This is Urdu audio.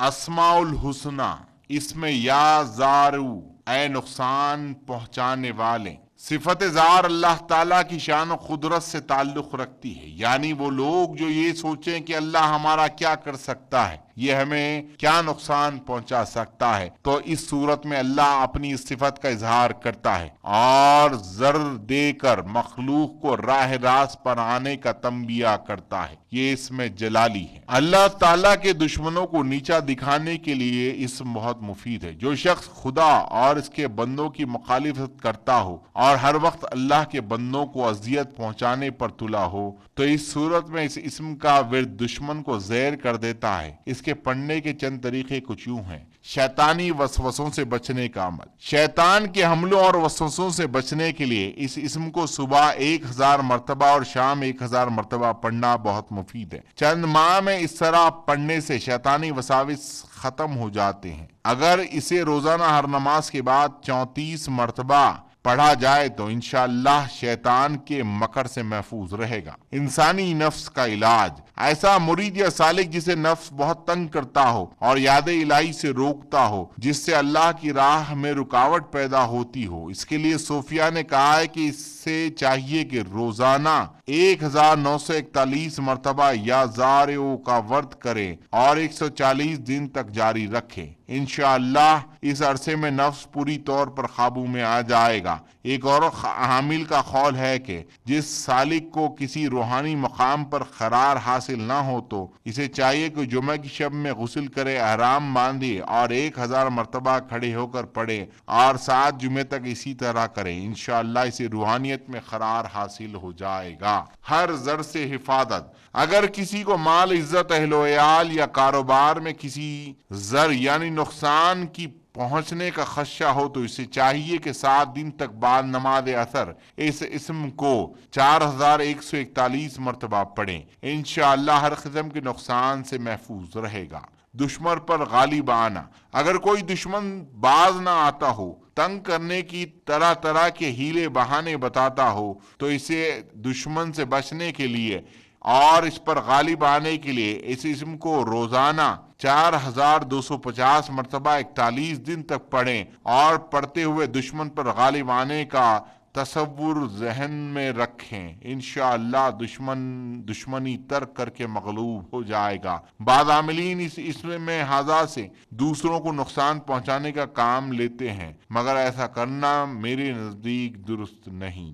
اسماء الحسنہ، اس میں یا زارو، اے نقصان پہنچانے والے۔ صفت زار اللہ تعالیٰ کی شان و قدرت سے تعلق رکھتی ہے، یعنی وہ لوگ جو یہ سوچیں کہ اللہ ہمارا کیا کر سکتا ہے، یہ ہمیں کیا نقصان پہنچا سکتا ہے، تو اس صورت میں اللہ اپنی اس صفت کا اظہار کرتا ہے اور زر دے کر مخلوق کو راہ راست پر آنے کا تنبیہ کرتا ہے۔ یہ اس میں جلالی ہے۔ اللہ تعالیٰ کے دشمنوں کو نیچا دکھانے کے لیے اسم بہت مفید ہے۔ جو شخص خدا اور اس کے بندوں کی مخالفت کرتا ہو اور ہر وقت اللہ کے بندوں کو اذیت پہنچانے پر تلا ہو، تو اس صورت میں اس اسم کا ورد دشمن کو زیر کر دیتا ہے۔ اس کے پڑھنے کے چند طریقے کچھ یوں ہیں۔ شیطانی وسوسوں سے بچنے کا عمل۔ شیطان کے حملوں اور وسوسوں سے بچنے کے لیے اس اسم کو صبح 1000 مرتبہ اور شام 1000 مرتبہ پڑھنا بہت مفید ہے۔ چند ماہ میں اس طرح پڑھنے سے شیطانی وساوس ختم ہو جاتے ہیں۔ اگر اسے روزانہ ہر نماز کے بعد 34 مرتبہ پڑھا جائے تو انشاءاللہ شیطان کے مکر سے محفوظ رہے گا۔ انسانی نفس کا علاج۔ ایسا مرید یا سالک جسے نفس بہت تنگ کرتا ہو اور یاد الہی سے روکتا ہو، جس سے اللہ کی راہ میں رکاوٹ پیدا ہوتی ہو، اس کے لیے صوفیہ نے کہا ہے کہ اس سے چاہیے کہ روزانہ 1941 مرتبہ یا زارعو کا ورد کرے اور 140 دن تک جاری رکھے۔ انشاءاللہ اس عرصے میں نفس پوری طور پر قابو میں آ جائے گا۔ ایک اور حامل کا قول ہے کہ جس سالک کو کسی روحانی مقام پر قرار حاصل نہ ہو تو اسے چاہیے کہ جمعہ کی شب میں غسل کرے، احرام باندھے اور 1000 مرتبہ کھڑے ہو کر پڑھے اور 7 جمعے تک اسی طرح کرے۔ انشاءاللہ اسے روحانیت میں قرار حاصل ہو جائے گا۔ ہر زر سے حفاظت۔ اگر کسی کو مال، عزت، اہل و عیال یا کاروبار میں کسی زر یعنی نقصان کی پہنچنے کا خدشہ ہو تو اسے چاہیے کہ 7 دن تک بعد نماز اثر اس اسم کو 4141 مرتبہ پڑھیں۔ انشاءاللہ ہر قسم کے نقصان سے محفوظ رہے گا۔ دشمن پر غالب آنا۔ اگر کوئی دشمن باز نہ آتا ہو، تنگ کرنے کی طرح طرح کے ہیلے بہانے بتاتا ہو، تو اسے دشمن سے بچنے کے لیے اور اس پر غالب آنے کے لیے اس اسم کو روزانہ 4250 مرتبہ 41 دن تک پڑھیں اور پڑھتے ہوئے دشمن پر غالب آنے کا تصور ذہن میں رکھیں۔ انشاءاللہ دشمنی ترک کر کے مغلوب ہو جائے گا۔ بعض عاملین اس اسم میں ہذا سے دوسروں کو نقصان پہنچانے کا کام لیتے ہیں، مگر ایسا کرنا میرے نزدیک درست نہیں۔